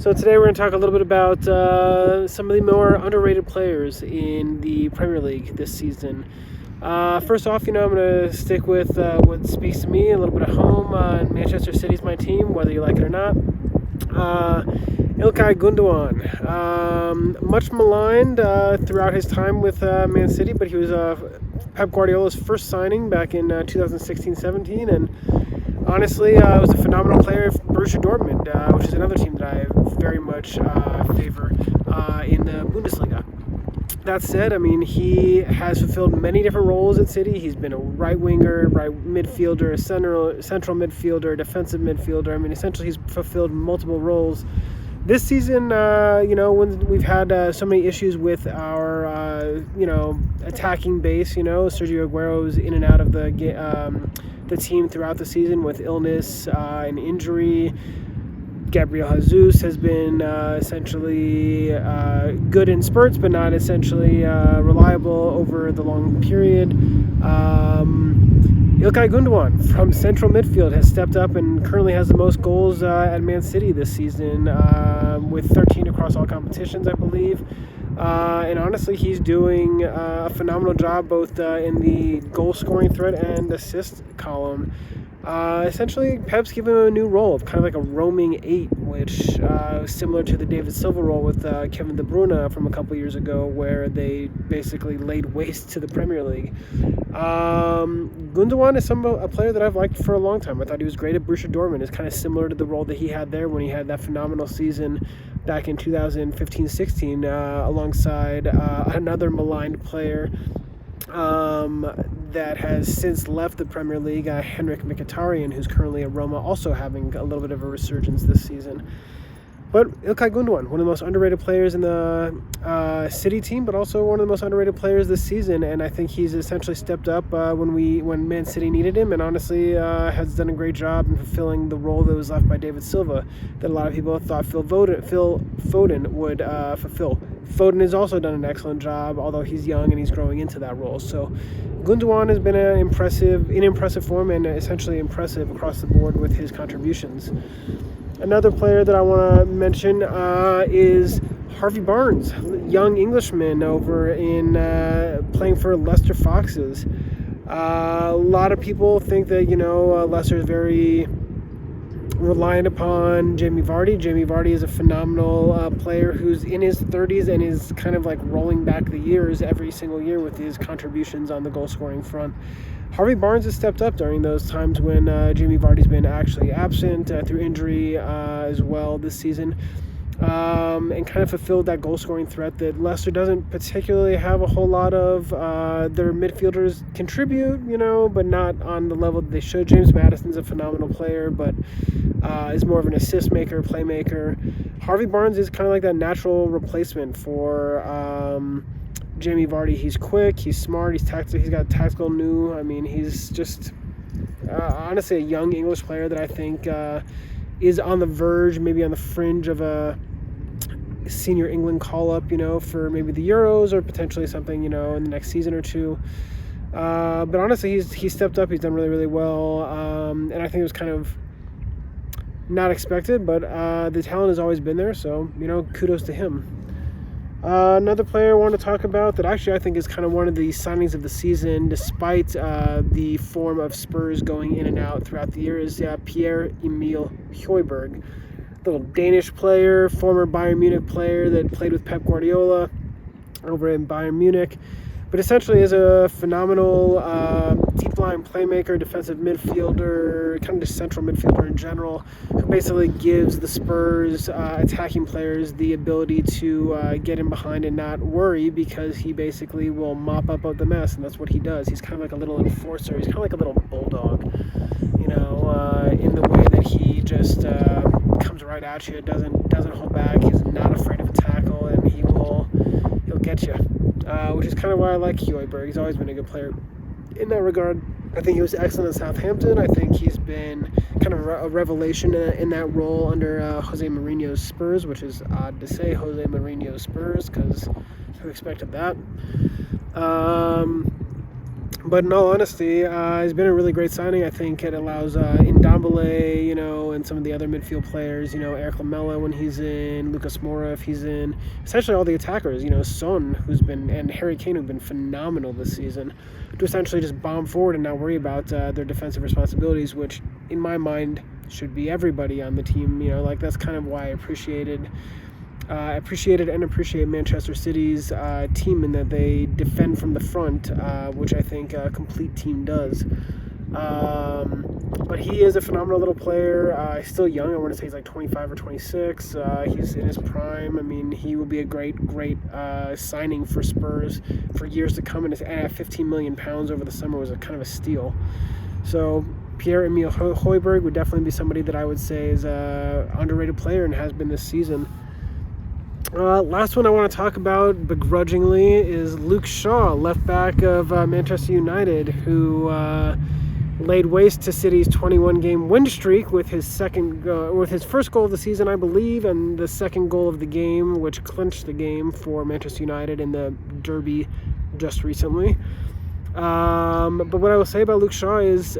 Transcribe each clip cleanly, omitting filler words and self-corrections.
So today we're going to talk a little bit about some of the more underrated players in the Premier League this season. First off, I'm going to stick with what speaks to me, a little bit of home. Manchester City's my team, whether you like it or not. Ilkay Gundogan, much maligned throughout his time with Man City, but he was Pep Guardiola's first signing back in 2016-17, and honestly, was a phenomenal player for Borussia Dortmund, which is another team that I very much favor in the Bundesliga. That said, he has fulfilled many different roles at City. He's been a right winger, right midfielder, a central midfielder, defensive midfielder. Essentially, he's fulfilled multiple roles. This season, when we've had so many issues with our, attacking base, Sergio Aguero's in and out of the team throughout the season with illness and injury. Gabriel Jesus has been essentially good in spurts, but not essentially reliable over the long period. Ilkay Gundogan from central midfield has stepped up and currently has the most goals at Man City this season, with 13 across all competitions, I believe. And honestly, he's doing a phenomenal job both in the goal-scoring threat and assist column. Essentially, Pep's given him a new role of kind of like a roaming 8, which is similar to the David Silva role with Kevin De Bruyne from a couple years ago, where they basically laid waste to the Premier League. Gundogan is a player that I've liked for a long time. I thought he was great at Borussia Dortmund. It's kind of similar to the role that he had there when he had that phenomenal season back in 2015-16 alongside another maligned player that has since left the Premier League, Henrik Mkhitaryan, who's currently at Roma, also having a little bit of a resurgence this season. But Ilkay Gundogan, one of the most underrated players in the City team, but also one of the most underrated players this season, and I think he's essentially stepped up when Man City needed him, and honestly has done a great job in fulfilling the role that was left by David Silva that a lot of people thought Phil Foden would fulfill. Foden has also done an excellent job, although he's young and he's growing into that role. So Gundogan has been in impressive form and essentially impressive across the board with his contributions. Another player that I want to mention is Harvey Barnes, young Englishman over in playing for Leicester Foxes. A lot of people think that Leicester is very reliant upon Jamie Vardy. Jamie Vardy is a phenomenal player who's in his 30s and is kind of like rolling back the years every single year with his contributions on the goal-scoring front. Harvey Barnes has stepped up during those times when Jamie Vardy's been actually absent through injury as well this season, and kind of fulfilled that goal-scoring threat that Leicester doesn't particularly have a whole lot of. Their midfielders contribute, but not on the level that they should. James Maddison's a phenomenal player, but is more of an assist maker, playmaker. Harvey Barnes is kind of like that natural replacement for Jamie Vardy. He's quick, he's smart, he's got tactical new. He's just honestly a young English player that I think is on the verge, maybe on the fringe of a senior England call-up, for maybe the Euros or potentially something, in the next season or two. But honestly, he's stepped up. He's done really, really well. And I think it was kind of not expected, but the talent has always been there. So, kudos to him. Another player I want to talk about that actually I think is kind of one of the signings of the season, despite the form of Spurs going in and out throughout the year, is PierreEmile Hojbjerg, little Danish player, former Bayern Munich player that played with Pep Guardiola over in Bayern Munich, but essentially is a phenomenal deep-line playmaker, defensive midfielder, kind of just central midfielder in general, who basically gives the Spurs attacking players the ability to get in behind and not worry, because he basically will mop up the mess, and that's what he does. He's kind of like a little enforcer. He's kind of like a little bulldog, in the way that he just comes right at you, doesn't hold back. He's not afraid of a tackle, and he'll get you. Which is kind of why I like Hojbjerg. He's always been a good player in that regard. I think he was excellent at Southampton. I think he's been kind of a revelation in that role under Jose Mourinho's Spurs, which is odd to say, Jose Mourinho's Spurs, because who expected that? But in all honesty, it's been a really great signing. I think it allows Ndombele, complement some of the other midfield players. Eric Lamela when he's in, Lucas Moura if he's in, essentially all the attackers. Son and Harry Kane who've been phenomenal this season, to essentially just bomb forward and not worry about their defensive responsibilities, which in my mind should be everybody on the team. That's kind of why I appreciate Manchester City's team, in that they defend from the front, which I think a complete team does. But he is a phenomenal little player. He's still young. I want to say he's like 25 or 26. He's in his prime. I mean, he will be a great signing for Spurs for years to come. And at 15 million pounds over the summer was a kind of a steal. So PierreEmile Hojbjerg would definitely be somebody that I would say is an underrated player and has been this season. Last one I want to talk about begrudgingly is Luke Shaw, left back of Manchester United, who laid waste to City's 21-game win streak with his first goal of the season, I believe, and the second goal of the game, which clinched the game for Manchester United in the derby just recently. But what I will say about Luke Shaw is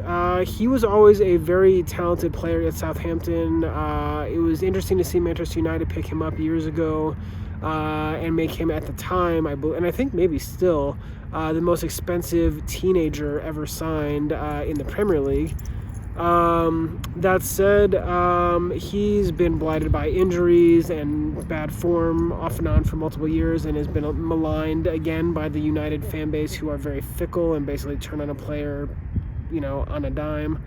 he was always a very talented player at Southampton. It was interesting to see Manchester United pick him up years ago and make him at the time, and I think maybe still, the most expensive teenager ever signed in the Premier League. That said, he's been blighted by injuries and bad form off and on for multiple years, and has been maligned again by the United fan base, who are very fickle and basically turn on a player, on a dime.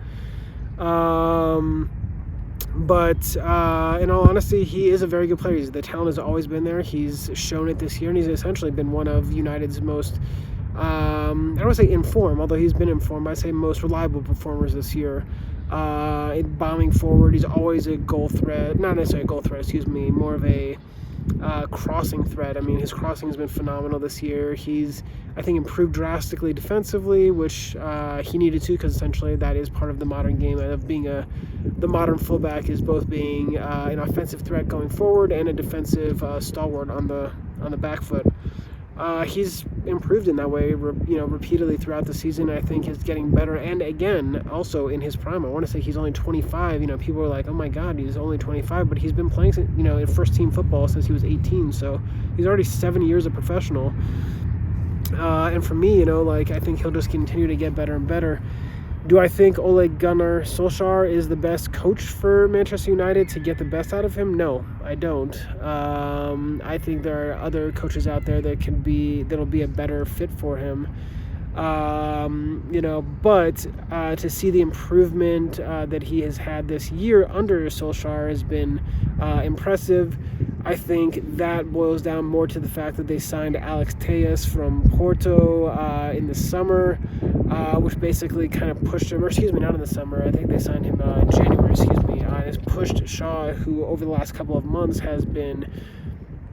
But in all honesty, he is a very good player. The talent has always been there. He's shown it this year, and he's essentially been one of United's most, I don't want to say in form, although he's been in form, I'd say most reliable performers this year. Bombing forward, he's always a goal threat. Not necessarily a goal threat, more of a crossing threat. I mean, his crossing has been phenomenal this year. He's, I think, improved drastically defensively, which he needed to, because essentially that is part of the modern game of being the modern fullback, is both being an offensive threat going forward and a defensive stalwart on the back foot. He's improved in that way, repeatedly throughout the season. I think he's getting better, and again, also in his prime. I want to say he's only 25. People are like, "Oh my God, he's only 25," but he's been playing, in first-team football since he was 18. So he's already 7 years a professional. And for me, I think he'll just continue to get better and better. Do I think Ole Gunnar Solskjaer is the best coach for Manchester United to get the best out of him? No, I don't. I think there are other coaches out there that'll be a better fit for him. But to see the improvement that he has had this year under Solskjaer has been impressive. I think that boils down more to the fact that they signed Alex Telles from Porto in the summer, which basically kind of pushed him, not in the summer, I think they signed him in January, and has pushed Shaw, who over the last couple of months has been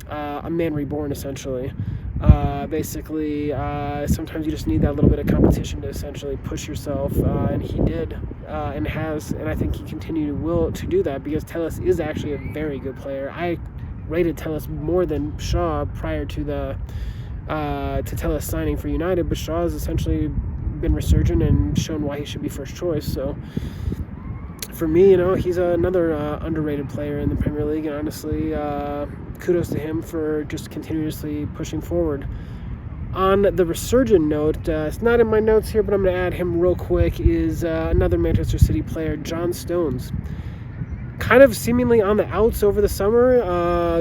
a man reborn, essentially. Sometimes you just need that little bit of competition to essentially push yourself, and he did, and I think he will do that, because Telles is actually a very good player. I rated Telles more than Shaw prior to Telles signing for United, but Shaw has essentially been resurgent and shown why he should be first choice. So for me, he's another underrated player in the Premier League, and honestly, kudos to him for just continuously pushing forward. On the resurgent note, it's not in my notes here, but I'm going to add him real quick, is another Manchester City player, John Stones. Kind of seemingly on the outs over the summer.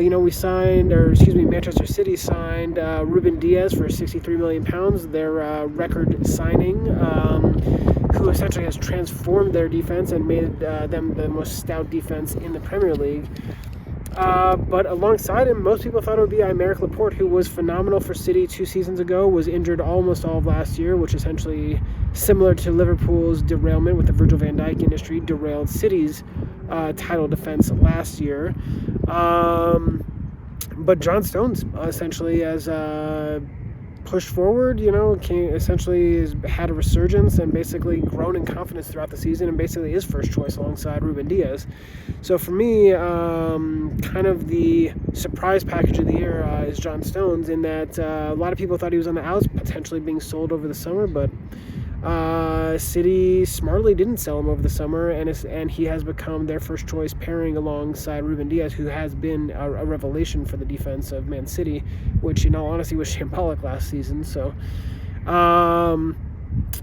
Manchester City signed Ruben Diaz for £63 million, their record signing, who essentially has transformed their defense and made them the most stout defense in the Premier League. But alongside him, most people thought it would be Aymeric Laporte, who was phenomenal for City 2 seasons ago, was injured almost all of last year, which essentially, similar to Liverpool's derailment with the Virgil van Dijk industry, derailed City's title defense last year. But John Stones essentially has pushed forward, has had a resurgence and basically grown in confidence throughout the season, and basically is first choice alongside Ruben Diaz. So for me, kind of the surprise package of the year is John Stones, in that a lot of people thought he was on the outs, potentially being sold over the summer, but City smartly didn't sell him over the summer, and he has become their first choice pairing alongside Ruben Diaz, who has been a revelation for the defense of Man City, which in all honesty was shambolic last season. So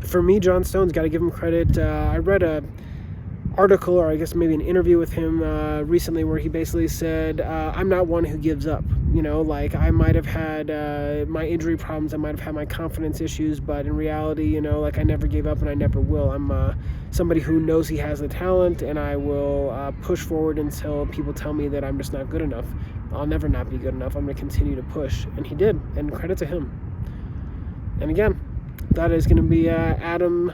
for me, John Stones, got to give him credit. I read a article, or I guess maybe an interview with him recently, where he basically said, I'm not one who gives up. Like, I might have had my injury problems, I might have had my confidence issues, but in reality, like, I never gave up and I never will. I'm somebody who knows he has the talent, and I will push forward until people tell me that I'm just not good enough. I'll never not be good enough. I'm going to continue to push. And he did, and credit to him. And again, that is going to be Adam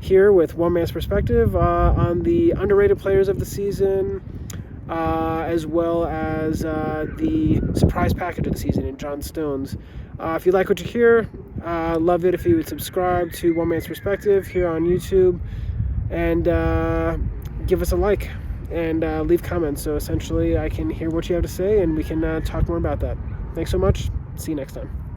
here with One Man's Perspective on the underrated players of the season, as well as the surprise package of the season in John Stones. If you like what you hear, love it if you would subscribe to One Man's Perspective here on YouTube, and give us a like and leave comments, so essentially I can hear what you have to say and we can talk more about that. Thanks so much. See you next time.